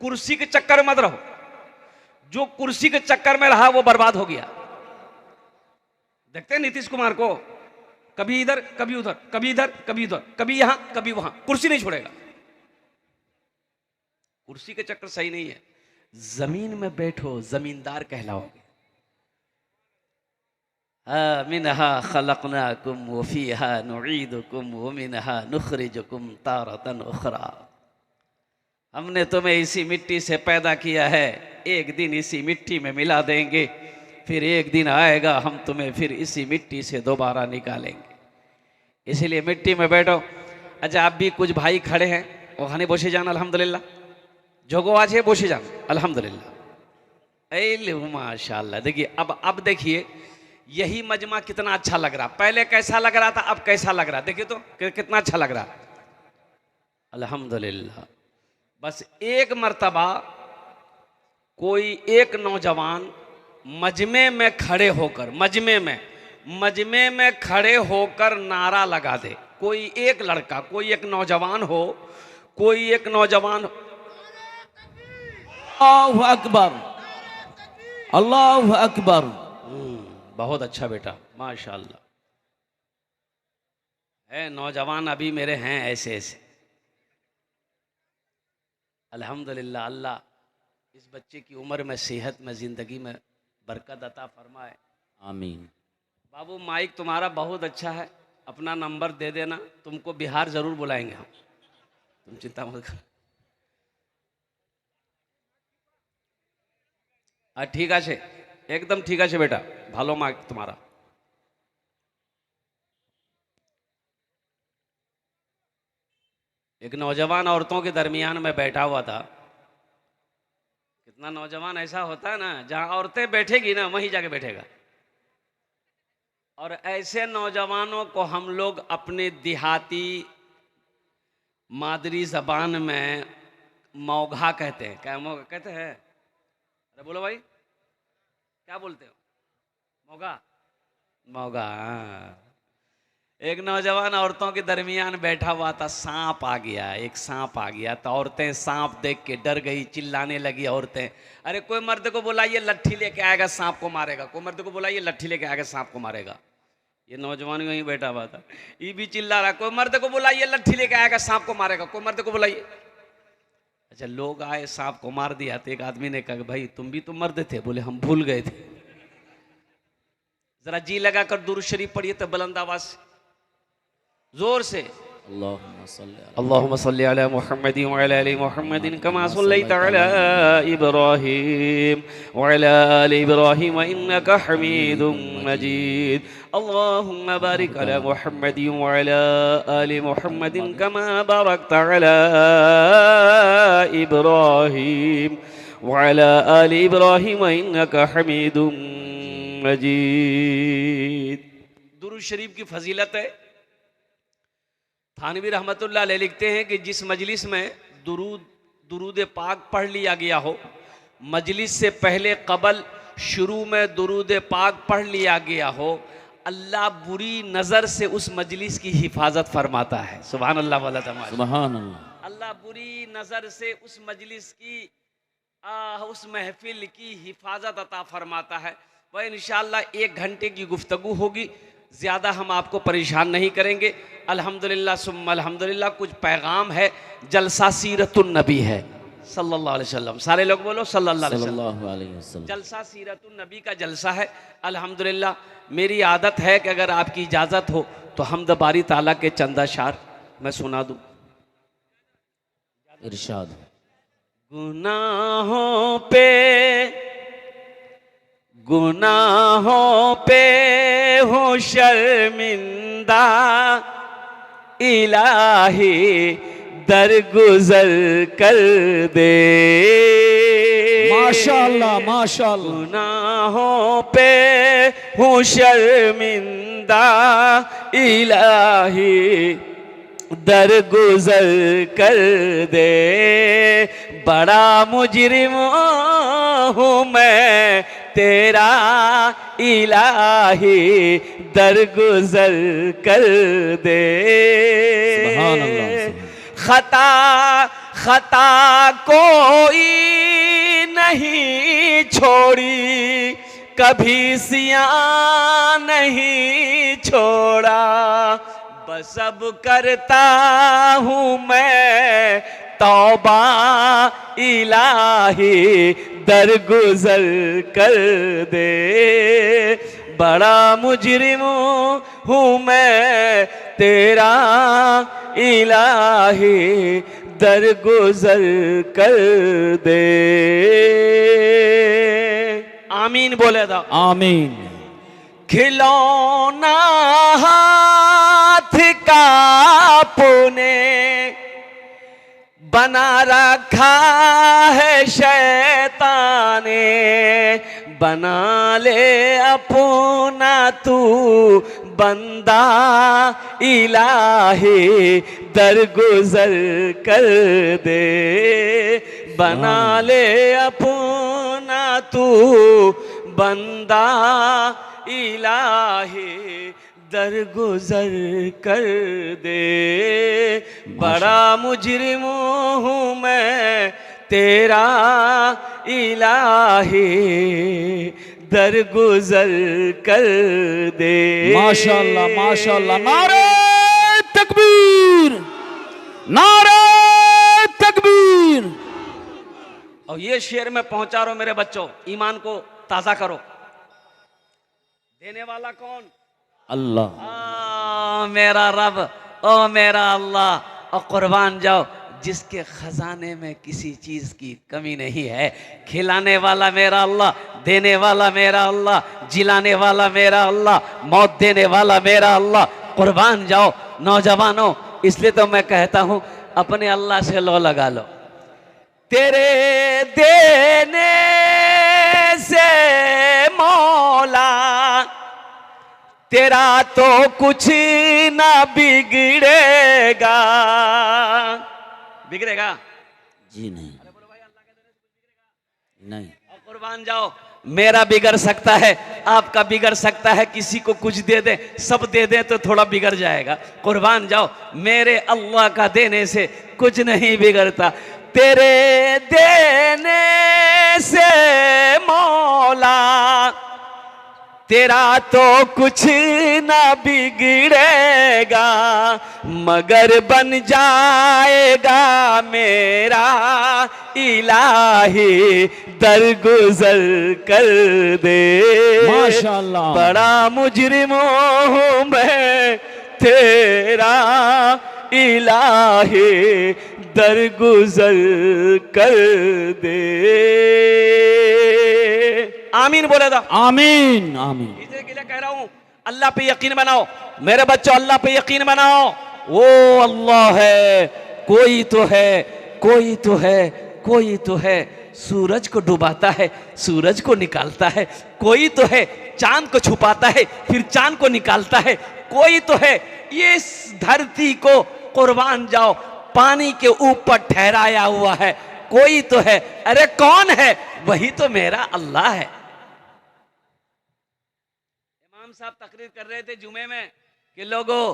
कुर्सी के चक्कर में मत रहो। जो कुर्सी के चक्कर में रहा वो बर्बाद हो गया। देखते हैं नीतीश कुमार को, कभी इधर कभी उधर, कभी इधर कभी उधर, कभी यहां कभी वहां, कुर्सी नहीं छोड़ेगा। कुर्सी के चक्कर सही नहीं है। जमीन में बैठो, जमींदार कहलाओगे। मिनहा खलकनाकुम व फीहा नुईदुकुम व मिनहा नुखरिजुकुम तारतन उखरा। हमने तुम्हें इसी मिट्टी से पैदा किया है, एक दिन इसी मिट्टी में मिला देंगे, फिर एक दिन आएगा हम तुम्हें फिर इसी मिट्टी से दोबारा निकालेंगे। इसीलिए मिट्टी में बैठो। अच्छा, आप भी कुछ भाई खड़े हैं, ওখানে বসে যান আলহামদুলিল্লাহ। जोगो आज है বসে যান अल्हम्दुलिल्लाह। माशाल्लाह। देखिए अब देखिए यही मजमा कितना अच्छा लग रहा। पहले कैसा लग रहा था, अब कैसा लग रहा। देखिए तो कितना अच्छा लग रहा। अल्हम्दुलिल्लाह। बस एक मर्तबा कोई एक नौजवान मजमे में खड़े होकर, मजमे में खड़े होकर नारा लगा दे। कोई एक लड़का, कोई एक नौजवान हो, कोई एक नौजवान हो। अल्लाहु अकबर, अल्लाहु अकबर। बहुत अच्छा बेटा, माशाल्लाह। है नौजवान अभी मेरे हैं ऐसे ऐसे। अल्हम्दुलिल्लाह। अल्लाह इस बच्चे की उम्र में, सेहत में, जिंदगी में बरकत अता फरमाए। आमीन। बाबू माइक तुम्हारा बहुत अच्छा है, अपना नंबर दे देना, तुमको बिहार जरूर बुलाएंगे हम, तुम चिंता मत करो। ठीक আছে, एकदम ठीक আছে बेटा, ভালো मार्क तुम्हारा। एक नौजवान औरतों के दरमियान में बैठा हुआ था। कितना नौजवान ऐसा होता है ना, जहां औरतें बैठेगी ना वहीं जाके बैठेगा। और ऐसे नौजवानों को हम लोग अपने देहाती मादरी जबान में मौघा कहते हैं। क्या मौघा कहते हैं? अरे बोलो भाई, क्या बोलते हो? मौगा, मौगा। एक नौजवान औरतों के दरमियान बैठा हुआ था, सांप आ गया, एक सांप आ गया। तो औरतें सांप देख के डर गई, चिल्लाने लगी औरतें। अरे कोई मर्द को बुलाइए, लट्ठी लेके आएगा, सांप को मारेगा। कोई मर्द को बुलाइए, लट्ठी लेके आएगा, सांप को मारेगा। ये नौजवान वहीं बैठा हुआ था, ये भी चिल्ला रहा, कोई मर्द को बुलाइए, लट्ठी लेके आएगा, सांप को मारेगा। कोई मर्द को बुलाइए। अच्छा, लोग आए, सांप को मार दिया। तो एक आदमी ने कहा, भाई तुम भी तो मर्द थे। बोले हम भूल गए थे। जरा जी लगा कर दुरूद शरीफ पढ़िए तो बुलंद आवाज से, जोर से। अल्लाहुम्मा सल्ली अला मुहम्मद व अला आलि मुहम्मद कमा सल्लैता अला इब्राहीम व अला आलि इब्राहीम इन्नका हमीदुम मजीद। अल्लाहुम्मा बारिक अला मुहम्मद व अला आलि मुहम्मद कमा बारकता अला इब्राहीम व अला आलि इब्राहीम इन्नका हमीदुम मजीद। दुरूद शरीफ की फजीलत है। थानवी रहमतुल्लाह अलैह लिखते हैं कि जिस मजलिस में दुरूद पाक पढ़ लिया गया हो, मजलिस से पहले कबल शुरू में दुरूद पाक पढ़ लिया गया हो, अल्लाह बुरी नज़र से उस मजलिस की हिफाजत फरमाता है। सुभान अल्लाह वाला तमाम। सुभान अल्लाह। अल्लाह बुरी नज़र से उस मजलिस की, उस महफिल की हिफाजत अता फरमाता है। वह इंशाअल्लाह 1 घंटे की गुफ्तगू होगी, ज़्यादा हम आपको परेशान नहीं करेंगे। अल्हम्दुलिल्लाह सुम्मा अल्हम्दुलिल्लाह। कुछ पैगाम है। जलसा सीरतुन नबी है सल्लल्लाहु अलैहि वसल्लम। सारे लोग बोलो सल्लल्लाहु अलैहि वसल्लम। जलसा सीरतुन नबी का जलसा है। अल्हम्दुलिल्लाह मेरी आदत है कि अगर आपकी इजाज़त हो तो हमद बारी ताला के चंद अशार मैं सुना दूँ। इरशाद। गुनाहों पे हूँ शर्मिंदा, इलाही दरगुजर कर दे। माशाअल्लाह माशाअल्लाह। गुनाहों पे हूँ शर्मिंदा, इलाही दरगुजर कर दे। बड़ा मुजरिम हूँ मैं तेरा, इलाही दरगुजर कर दे। सुभान अल्लाह। खता कोई नहीं छोड़ी, कभी सिया नहीं छोड़ा, बस अब करता हूँ मैं तौबा इलाही, दरगुजर कर दे। बड़ा मुजरिम हूँ मैं तेरा इलाही, दरगुजर कर दे। आमीन बोले था। आमीन। खिलौना हाथ का पुने बना रखा है शैताने, बना ले अपना तू बंदा इलाही, दरगुजर कर दे। बना ले अपना तू बंदा इलाही, दरगुजर कर दे। बड़ा मुजरिम हूँ मैं तेरा इलाही, दरगुजर कर दे। माशाअल्लाह माशाअल्लाह। नारे तकबीर, नारे तकबीर। और ये शेर में पहुंचा रहा हूं मेरे बच्चों, ईमान को ताजा करो। देने वाला कौन? अल्लाह। मेरा रब, ओ मेरा अल्लाह। और कुर्बान जाओ जिसके खजाने में किसी चीज की कमी नहीं है। खिलाने वाला मेरा अल्लाह, देने वाला मेरा अल्लाह, जिलाने वाला मेरा अल्लाह, मौत देने वाला मेरा अल्लाह। कुर्बान जाओ नौजवानों, इसलिए तो मैं कहता हूं अपने अल्लाह से लो लगा लो। तेरे देने से मौला तेरा तो कुछ ना बिगड़ेगा। बिगड़ेगा? जी नहीं। नहीं। और कुर्बान जाओ, मेरा बिगड़ सकता है, आपका बिगड़ सकता है, किसी को कुछ दे दे, सब दे दे तो थोड़ा बिगड़ जाएगा। कुर्बान जाओ, मेरे अल्लाह का देने से कुछ नहीं बिगड़ता। तेरे देने से मौला तेरा तो कुछ ना बिगड़ेगा, मगर बन जाएगा मेरा इलाही, दरगुजर कर दे। माशाअल्लाह। बड़ा मुजरिम हूँ मैं तेरा इलाही, दरगुजर कर दे। आमीन बोले था। आमीन आमीन। इसी के लिए कह रहा हूं, अल्लाह पे यकीन बनाओ मेरे बच्चों, अल्लाह पे यकीन बनाओ। वो अल्लाह है, कोई तो है, कोई तो है, कोई तो है। सूरज को डुबाता है, सूरज को निकालता है। कोई तो है, चांद को छुपाता है, फिर चांद को निकालता है। कोई तो है, ये इस धरती को कुर्बान जाओ पानी के ऊपर ठहराया हुआ है। कोई तो है, अरे कौन है? वही तो मेरा अल्लाह है। इमाम साहब तकरीर कर रहे थे जुमे में कि लोगों,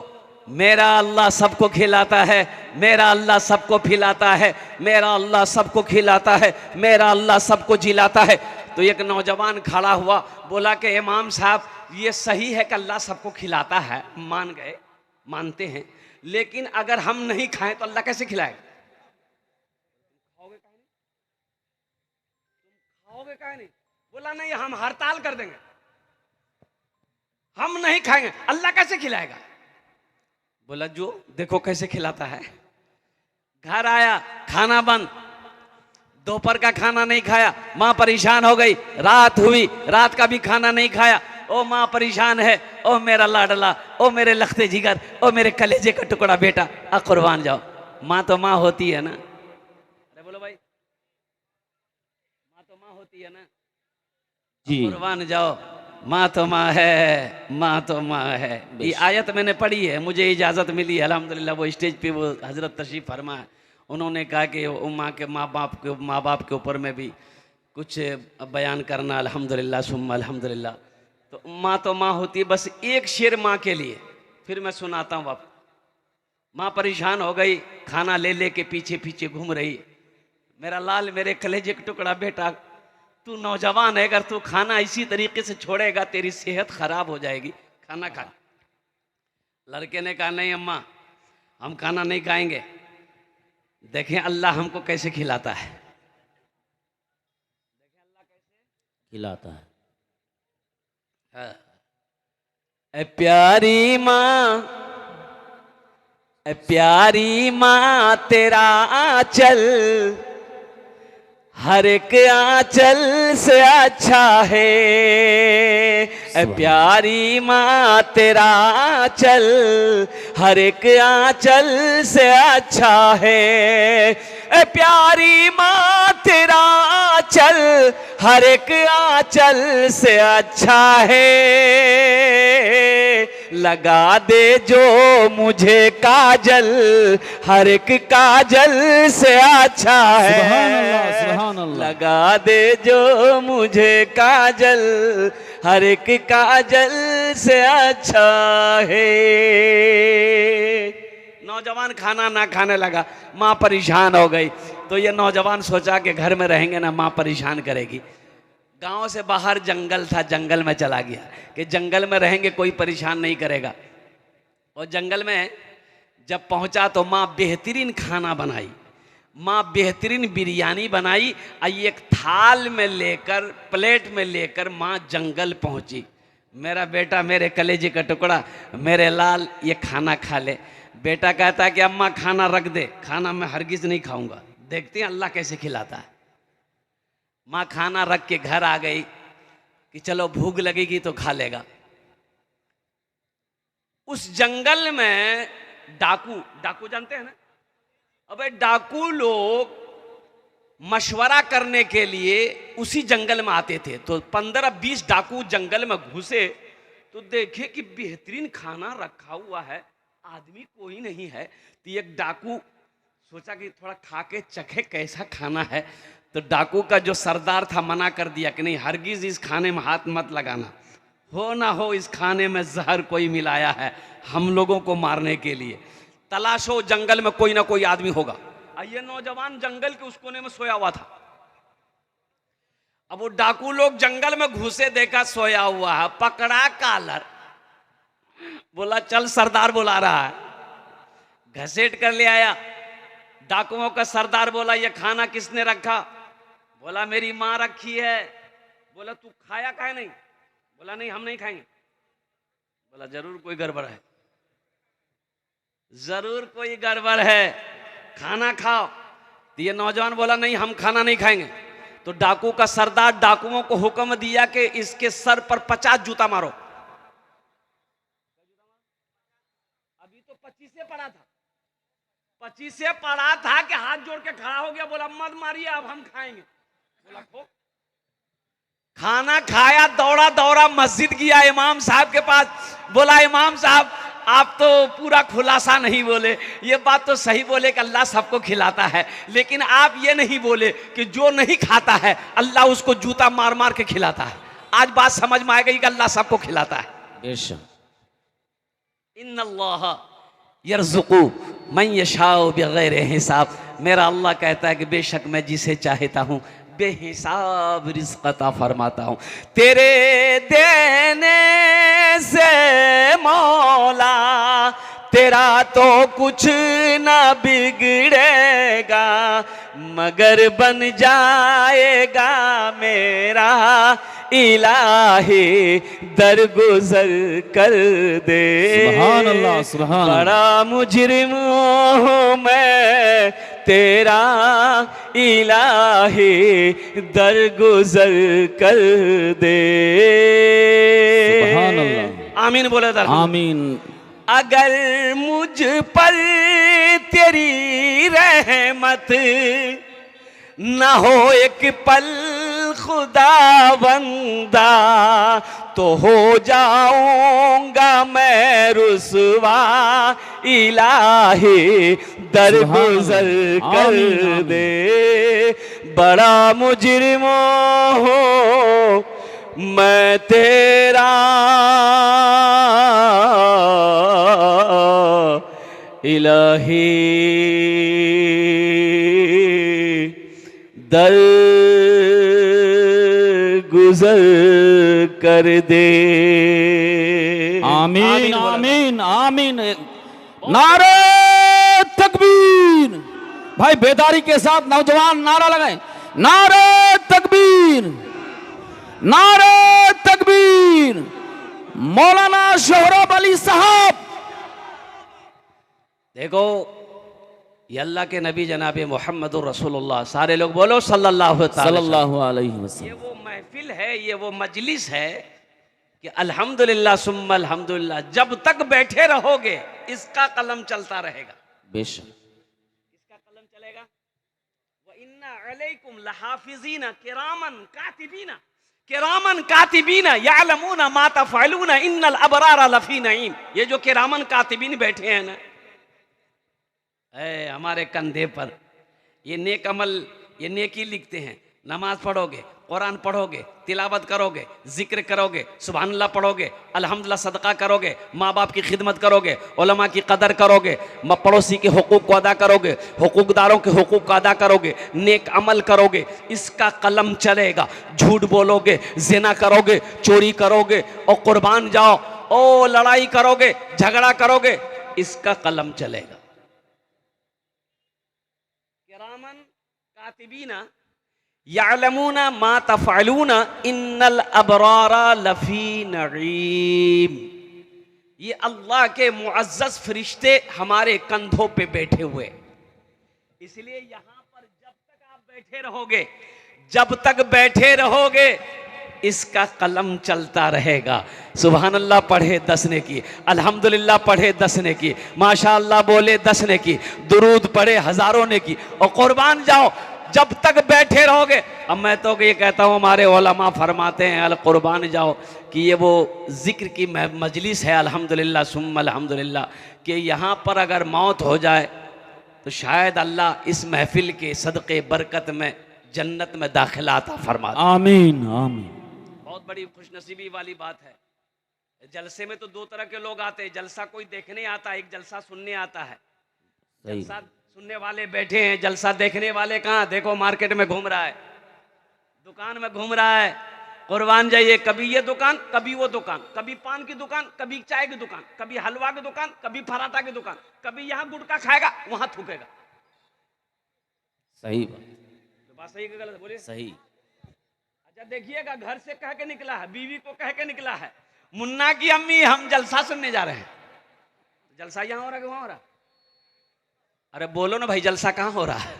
मेरा अल्लाह सबको खिलाता है, मेरा अल्लाह सबको पिलाता है, मेरा अल्लाह सबको खिलाता है, मेरा अल्लाह सबको जिलाता है। तो एक नौजवान खड़ा हुआ, बोला कि इमाम साहब ये सही है कि अल्लाह सबको खिलाता है, मान गए, मानते हैं, लेकिन अगर हम नहीं खाएं तो अल्लाह कैसे खिलाएगा? खाओगे काहे नहीं? बोला नहीं, हम हड़ताल कर देंगे, हम नहीं खाएंगे, अल्लाह कैसे खिलाएगा? बोला जो देखो कैसे खिलाता है। घर आया, खाना बंद, दोपहर का खाना नहीं खाया, माँ परेशान हो गई। रात हुई, रात का भी खाना नहीं खाया। ओ माँ परेशान है, ओ मेरा लाडला, ओ मेरे लखते जिगर, ओ मेरे कलेजे का टुकड़ा बेटा, आ कुर्बान जाओ। माँ तो माँ होती है ना? अरे बोलो भाई, माँ तो माँ होती है ना? जी। कुर्बान जाओ, माँ तो माँ है, माँ तो माँ है। ये आयत मैंने पढ़ी है, मुझे इजाज़त मिली है अल्हम्दुलिल्लाह। वो स्टेज पे वो हजरत तशरीफ फरमा है, उन्होंने कहा कि माँ के माँ बाप के ऊपर में भी कुछ बयान करना, अल्हम्दुलिल्लाह सुम्मा अल्हम्दुलिल्लाह। तो माँ तो माँ होती है। बस एक शेर माँ के लिए फिर मैं सुनाता हूँ। अब माँ परेशान हो गई, खाना ले ले के पीछे पीछे घूम रही। मेरा लाल, मेरे कलेजे का टुकड़ा बेटा, तू नौजवान है, अगर तू खाना इसी तरीके से छोड़ेगा तेरी सेहत खराब हो जाएगी, खाना खा। लड़के ने कहा नहीं अम्मा, हम खाना नहीं खाएंगे, देखें अल्लाह हमको कैसे खिलाता है। खिलाता है। हाँ। ए प्यारी माँ, ए प्यारी माँ तेरा आंचल हर एक आंचल से अच्छा है। ए प्यारी माँ तेरा आंचल हर एक आंचल से अच्छा है। ए प्यारी माँ तेरा आंचल हर एक आंचल से अच्छा है। लगा दे जो मुझे काजल हर एक काजल से अच्छा है। सुभान अल्लाह, सुभान अल्लाह। लगा दे जो मुझे काजल हर एक काजल से अच्छा है। नौजवान खाना ना खाने लगा, माँ परेशान हो गई। तो ये नौजवान सोचा कि घर में रहेंगे ना माँ परेशान करेगी। गांव से बाहर जंगल था, जंगल में चला गया कि जंगल में रहेंगे कोई परेशान नहीं करेगा। और जंगल में जब पहुंचा तो माँ बेहतरीन खाना बनाई, माँ बेहतरीन बिरयानी बनाई। एक थाल में लेकर, प्लेट में लेकर माँ जंगल पहुंची। मेरा बेटा, मेरे कलेजे का टुकड़ा, मेरे लाल, ये खाना खा ले। बेटा कहता है कि अम्मा खाना रख दे, खाना मैं हरगिज नहीं खाऊंगा, देखते हैं अल्लाह कैसे खिलाता है। माँ खाना रख के घर आ गई कि चलो भूख लगेगी तो खा लेगा। उस जंगल में डाकू, डाकू जानते हैं ना? अबे डाकू लोग मशवरा करने के लिए उसी जंगल में आते थे। तो 15-20 डाकू जंगल में घुसे तो देखे कि बेहतरीन खाना रखा हुआ है, आदमी कोई नहीं है। तो एक डाकू सोचा कि थोड़ा खा के चखे कैसा खाना है। तो डाकू का जो सरदार था मना कर दिया कि नहीं, हरगिज इस खाने में हाथ मत लगाना, हो ना हो इस खाने में जहर कोई मिलाया है हम लोगों को मारने के लिए। तलाशो, जंगल में कोई ना कोई आदमी होगा। ये नौजवान जंगल के उस कोने में सोया हुआ था। अब वो डाकू लोग जंगल में घुसे, देखा सोया हुआ है, पकड़ा कालर, बोला चल सरदार बुला रहा है, घसीट कर ले आया। डाकुओं का सरदार बोला ये खाना किसने रखा? बोला मेरी माँ रखी है। बोला तू खाया काहे नहीं? बोला नहीं हम नहीं खाएंगे। बोला जरूर कोई गड़बड़ है, जरूर कोई गड़बड़ है, खाना खाओ। तो ये नौजवान बोला नहीं हम खाना नहीं खाएंगे। तो डाकू का सरदार डाकुओं को हुक्म दिया कि इसके सर पर 50 जूता मारो। अभी तो 25 से पड़ा था, 25 से पड़ा था कि हाथ जोड़ के खड़ा हो गया, बोला मत मारिए अब हम खाएंगे। बोला खो। खाना खाया, दौड़ा दौड़ा मस्जिद गया इमाम साहब के पास। बोला इमाम साहब आप तो पूरा खुलासा नहीं बोले, ये बात तो सही बोले कि अल्लाह सबको खिलाता है, लेकिन आप ये नहीं बोले कि जो नहीं खाता है अल्लाह उसको जूता मार मार के खिलाता है। आज बात समझ में आ गई कि अल्लाह सबको खिलाता है। बेशक। इन्नल्लाह यर्ज़ुक़ु मन यशाउ बिग़ैर हिसाब। मेरा अल्लाह कहता है कि बेशक मैं जिसे चाहता हूँ बेहिसाब रिज़्क़ अता फरमाता हूँ। तेरे देने से मौला तेरा तो कुछ ना बिगड़ेगा, मगर बन जाएगा मेरा इलाही दरगुजर कर दे। सुभान अल्लाह, सुभान अल्लाह। बड़ा मुजरिम हूँ मैं तेरा इलाही दरगुजर कर दे। सुभान अल्लाह। आमीन बोले दर। आमीन। अगर मुझ पर तेरी रहमत न हो एक पल खुदा बंदा, तो हो जाऊंगा मैं रुसवा इलाही दरगुजर कर दे। बड़ा मुजरिम हो मैं तेरा इलाही दर गुजर कर दे। आमीन आमीन आमीन। नारे तकबीर। भाई बेदारी के साथ नौजवान नारा लगाएं, नारे तकबीर, नारे तकबीर। मौलाना सोहराब अली साहब। देखो ये अल्लाह के नबी जनाब मोहम्मद रसूलुल्लाह, सारे लोग बोलो सल्लल्लाहु अलैहि वसल्लम। ये वो महफिल है, ये वो मजलिस है कि अल्हम्दुलिल्लाह सुम्मा अल्हम्दुलिल्लाह जब तक बैठे रहोगे इसका कलम चलता रहेगा। बेशक इसका कलम चलेगा। व इन्ना अलैकुम लहाफिज़ीना किरामन कातिबीना, किरामन कातिबीना यअलमूना मा तफ़अलूना इन्नल अबरारा लफ़ी नईम। ये जो किरामन कातिबीन बैठे हैं ना, हमारे कंधे पर ये नेक अमल, ये नेकी लिखते हैं। नमाज पढ़ोगे, कुरान पढ़ोगे, तिलावत करोगे, जिक्र करोगे, सुभान अल्लाह पढ़ोगे, अल्हम्दुलिल्लाह सदका करोगे, माँ बाप की खिदमत करोगे, उलमा की कदर करोगे, पड़ोसी के हुकूक को अदा करोगे, हुकूकदारों के हुकूक को अदा करोगे, नेक अमल करोगे, इसका कलम चलेगा। झूठ बोलोगे, ज़िना करोगे, चोरी करोगे और कुर्बान जाओ, ओ लड़ाई करोगे, झगड़ा करोगे, इसका कलम चलेगा। किरामन कातिबीना यअलमूना मा तफ़अलूना इन्नल अबरारा लफ़ी नईम। ये अल्लाह के मुअज़्ज़ज़ फरिश्ते हमारे कंधों पे बैठे हुए, इसलिए यहां पर जब तक आप बैठे रहोगे, जब तक बैठे रहोगे इसका कलम चलता रहेगा। सुभान अल्लाह पढ़े 10 ने की, अल्हम्दुलिल्लाह पढ़े 10 ने की, माशा अल्लाह बोले 10 ने की, दुरूद पढ़े हजारों ने की, और कुर्बान जाओ जब तक बैठे रहोगे। अब मैं तो ये कहता हूँ, हमारे उलमा फरमाते हैं अल कुर्बान जाओ कि ये वो जिक्र की मजलिस है अल्हम्दुलिल्लाह सुम्मा अल्हम्दुलिल्लाह, कि यहाँ पर अगर मौत हो जाए तो शायद अल्लाह इस महफिल के सदक़े बरकत में जन्नत में दाखिला अता फरमा दे। आमीन आमीन। बहुत बड़ी खुशनसीबी वाली बात है। जलसे में तो दो तरह के लोग आते हैं, जलसा कोई देखने आता है, एक जलसा सुनने आता है। जलसा सुनने वाले बैठे हैं, जलसा देखने वाले कहाँ? देखो मार्केट में घूम रहा है, दुकान में घूम रहा है। कुर्बान जाइए, कभी ये दुकान, कभी वो दुकान, कभी पान की दुकान, कभी चाय की दुकान, कभी हलवा की दुकान, कभी पराठा की दुकान, कभी यहाँ गुटखा खाएगा वहां थूकेगा। सही बात, तो बात सही कि गलत? बोलिए सही। अच्छा देखिएगा, घर से कह के निकला है, बीवी को कह के निकला है, मुन्ना की अम्मी हम जलसा सुनने जा रहे हैं। जलसा यहाँ हो रहा है कि वहां हो रहा है? अरे बोलो ना भाई, जलसा कहाँ हो रहा है?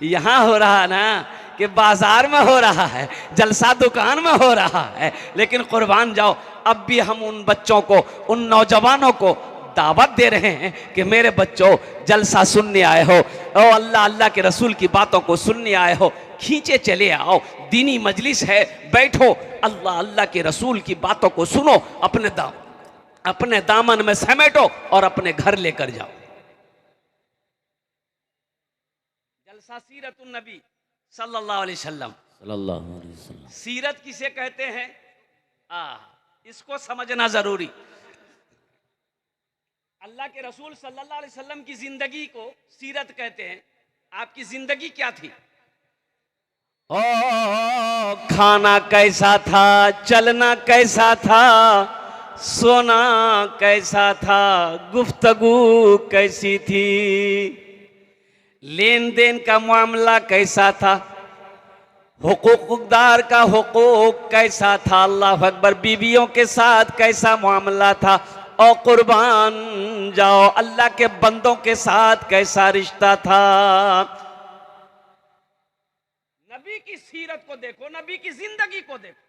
यहाँ हो रहा है ना, कि बाजार में हो रहा है, जलसा दुकान में हो रहा है। लेकिन कुर्बान जाओ, अब भी हम उन बच्चों को, उन नौजवानों को दावत दे रहे हैं कि मेरे बच्चों जलसा सुनने आए हो, ओ अल्लाह अल्लाह के रसूल की बातों को सुनने आए हो, खींचे चले आओ, दीनी मजलिस है, बैठो, अल्लाह अल्लाह के रसूल की बातों को सुनो, अपने दामन में समेटो और अपने घर लेकर जाओ। जलसा सीरतुन नबी सल्लल्लाहु अलैहि वसल्लम। सीरत किसे कहते हैं? इसको समझना जरूरी। अल्लाह के रसूल सल्लल्लाहु अलैहि वसल्लम की जिंदगी को सीरत कहते हैं। आपकी जिंदगी क्या थी? ओ खाना कैसा था, चलना कैसा था, सोना कैसा था, गुफ्तगू कैसी थी, लेन देन का मामला कैसा था, हुकूकदार का हुकूक कैसा था, अल्लाह अकबर, बीवियों के साथ कैसा मामला था, और कुर्बान जाओ अल्लाह के बंदों के साथ कैसा रिश्ता था। नबी की सीरत को देखो, नबी की जिंदगी को देखो।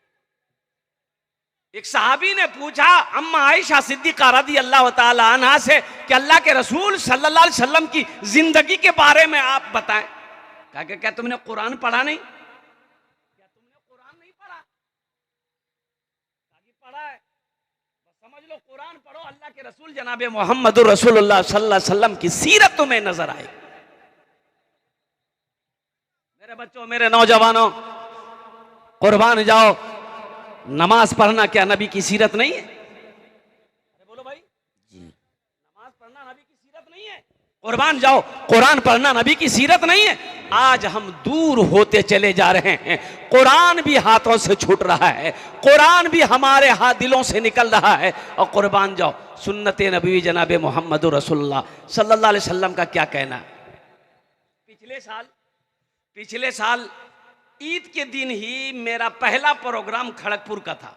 एक सहाबी ने पूछा अम्मा आयशा सिद्दीका रज़ी अल्लाह ताला अन्हा से कि अल्लाह के रसूल सल्लल्लाहु अलैहि वसल्लम की जिंदगी के बारे में आप बताएं। कहा कि क्या तुमने कुरान पढ़ा नहीं? क्या तुमने कुरान नहीं पढ़ा? पढ़ा है, बस समझ लो कुरान पढ़ो, अल्लाह के रसूल जनाब मोहम्मद रसूलुल्लाह सल्लल्लाहु अलैहि वसल्लम की सीरत तुम्हें नजर आए। मेरे बच्चों, मेरे नौजवानों, कुर्बान जाओ, नमाज पढ़ना क्या नबी की सीरत नहीं है? अरे बोलो भाई जी, नमाज पढ़ना नबी की सीरत नहीं है? कुर्बान जाओ, कुरान पढ़ना नबी की सीरत नहीं है? आज हम दूर होते चले जा रहे हैं। कुरान भी हाथों से छूट रहा है, कुरान भी हमारे हाथ दिलों से निकल रहा है। और कुर्बान जाओ, सुन्नत नबी जनाब मोहम्मद रसूलुल्लाह सल्लल्लाहु अलैहि वसल्लम का क्या कहना। पिछले साल ईद के दिन ही मेरा पहला प्रोग्राम खड़गपुर का था।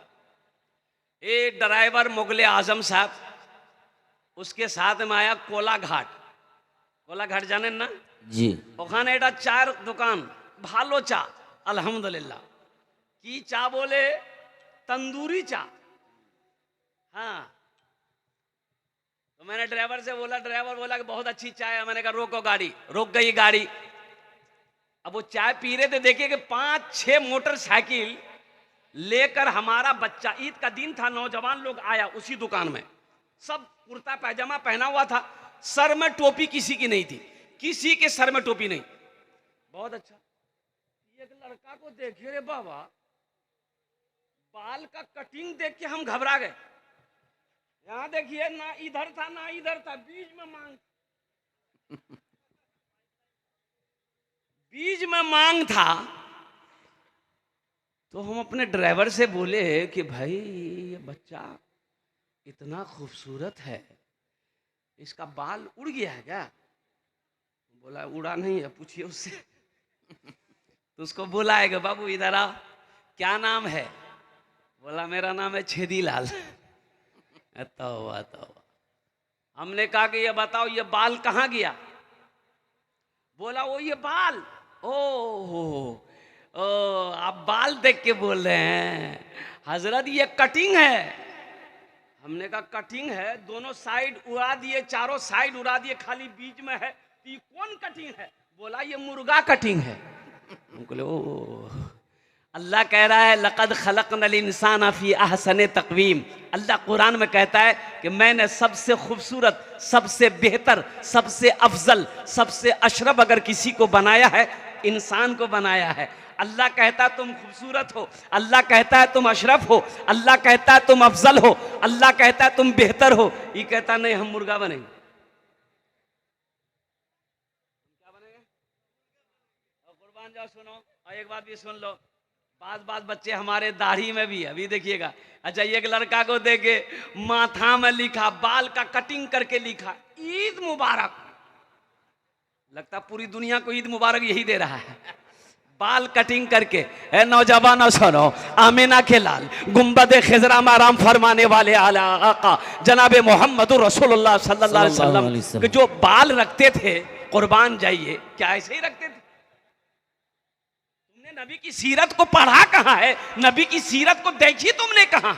एक ड्राइवर मुगले आजम साहब, उसके साथ में आया कोलाघाट जाने ना जी। ওখানে এটা চার দোকান, ভালো চা अल्हम्दुलिल्लाह। की चा बोले, तंदूरी चा। हाँ, तो मैंने ड्राइवर से बोला, ड्राइवर बोला कि बहुत अच्छी चाय है। मैंने कहा रोको गाड़ी, रुक गई गाड़ी। अब वो चाय पी रहे थे, देखिए कि 5-6 मोटरसाइकिल लेकर हमारा बच्चा, ईद का दिन था, नौजवान लोग आया उसी दुकान में। सब कुर्ता पैजामा पहना हुआ था, सर में टोपी किसी की नहीं थी, किसी के सर में टोपी नहीं। बहुत अच्छा। एक लड़का को देखे रे बाबा, बाल का कटिंग देख के हम घबरा गए। यहाँ देखिए, ना इधर था ना इधर था, बीच में मांग था। तो हम अपने ड्राइवर से बोले कि भाई ये बच्चा इतना खूबसूरत है, इसका बाल उड़ गया है क्या? बोला उड़ा नहीं है, पूछिए उससे। तो उसको बुलाएगा, बाबू इधर आओ, क्या नाम है? बोला मेरा नाम है छेदीलाल। तो हमने कहा कि ये बताओ ये बाल कहाँ गया? बोला वो ये बाल, ओ आप बाल देख के बोल रहे हैं हजरत, ये कटिंग है। हमने कहा कटिंग है, दोनों साइड उड़ा दिए, चारों साइड उड़ा दिए, खाली बीच में है, तो ये कौन कटिंग है? बोला ये मुर्गा कटिंग है। बोले ओ, अल्लाह कह रहा है लक़द खलक़नल इंसान फी अहसन तक़वीम। अल्लाह कुरान में कहता है कि मैंने सबसे खूबसूरत, सबसे बेहतर, सबसे अफजल, सबसे अशरफ अगर किसी को बनाया है, इंसान को बनाया है। अल्लाह कहता है तुम खूबसूरत हो, अल्लाह कहता है तुम अशरफ हो, अल्लाह कहता है तुम अफजल हो, अल्लाह कहता है तुम बेहतर हो। ये कहता नहीं हम मुर्गा बनेंगे। क्या बनेंगे? और कुर्बान जाओ, सुनो, और एक बात भी सुन लो, बात बच्चे हमारे दाढ़ी में भी है, अभी देखिएगा। अच्छा, एक लड़का को देखे माथा में लिखा, बाल का कटिंग करके लिखा ईद मुबारक। लगता पूरी दुनिया को ईद मुबारक यही दे रहा है, बाल कटिंग करके। है नौजवानों सुनो, आमिना के लाल, गुंबद खिजरा में आराम फरमाने वाले आला आका जनाब मोहम्मद रसूलुल्लाह सल्लल्लाहु अलैहि वसल्लम के जो बाल रखते थे, कुर्बान जाइए, क्या ऐसे ही रखते थे? तुमने नबी की सीरत को पढ़ा कहाँ है? नबी की सीरत को देखी तुमने कहाँ?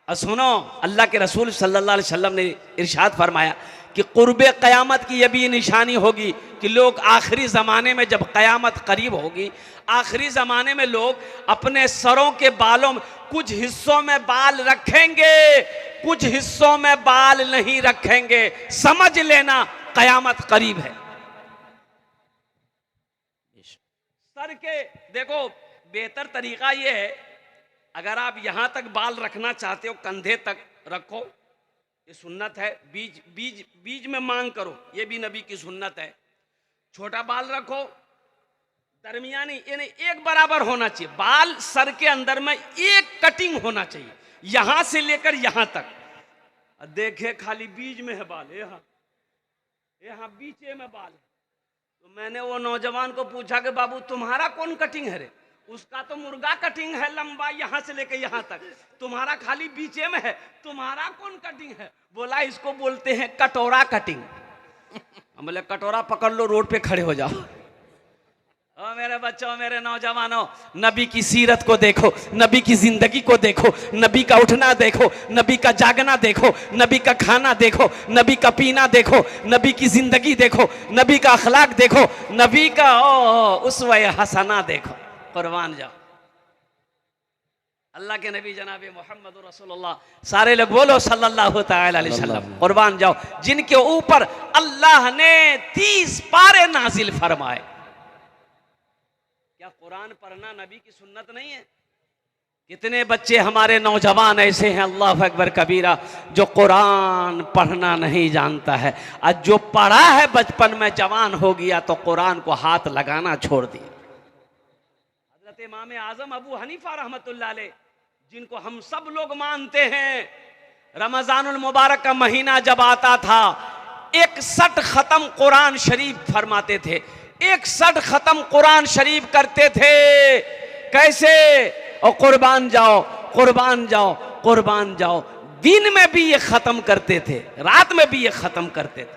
और सुनो, अल्लाह के रसूल सल्लल्लाहु अलैहि वसल्लम ने इरशाद फरमाया कि कुर्बे क़यामत की ये भी निशानी होगी कि लोग आखिरी ज़माने में, जब क़यामत करीब होगी, आखिरी ज़माने में लोग अपने सरों के बालों में कुछ हिस्सों में बाल रखेंगे, कुछ हिस्सों में बाल नहीं रखेंगे। समझ लेना क़यामत करीब है। सर के देखो, बेहतर तरीका ये है, अगर आप यहां तक बाल रखना चाहते हो, कंधे तक रखो, ये सुन्नत है। बीज में मांग करो, ये भी नबी की सुन्नत है। छोटा बाल रखो, दरमियानी, यानी एक बराबर होना चाहिए। बाल सर के अंदर में एक कटिंग होना चाहिए, यहां से लेकर यहां तक। देखे खाली बीज में है बाल, यहाँ बीचे में बाल है। तो मैंने वो नौजवान को पूछा कि बाबू तुम्हारा कौन कटिंग है रे? उसका तो मुर्गा कटिंग है, लंबा यहां से लेकर यहां तक, तुम्हारा खाली बीचे में है, तुम्हारा कौन कटिंग है? बोला इसको बोलते हैं कटोरा कटिंग। हम बोले कटोरा पकड़ लो, रोड पे खड़े हो जाओ। ओ मेरे बच्चों, मेरे नौजवानों, नबी की सीरत को देखो, नबी की जिंदगी को देखो, नबी का उठना देखो, नबी का जागना देखो, नबी का खाना देखो, नबी का पीना देखो, नबी की जिंदगी देखो, नबी का अखलाक देखो, नबी का उसवा हसना देखो। कुर्बान जाओ, अल्लाह के नबी जनाब मोहम्मद रसूलुल्लाह, सारे लोग बोलो सल्लल्लाहु तआला अलैहि वसल्लम। कुर्बान जाओ, जिनके ऊपर अल्लाह ने 30 पारे नाजिल फरमाए। क्या कुरान पढ़ना नबी की सुन्नत नहीं है? कितने बच्चे हमारे नौजवान ऐसे हैं, अल्लाह अकबर कबीरा, जो कुरान पढ़ना नहीं जानता है, और जो पढ़ा है बचपन में जवान हो गया तो कुरान को हाथ लगाना छोड़ दिया। हजरत इमाम आजम अबू हनीफा रहमतुल्लाह अलैह, जिनको हम सब लोग मानते हैं, रमजानुल मुबारक का महीना जब आता था 61 खत्म कुरान शरीफ फरमाते थे, 61 खत्म कुरान शरीफ करते थे। कैसे? और कुर्बान जाओ, कुर्बान जाओ, कुर्बान जाओ। दिन में भी ये खत्म करते थे, रात में भी ये खत्म करते थे।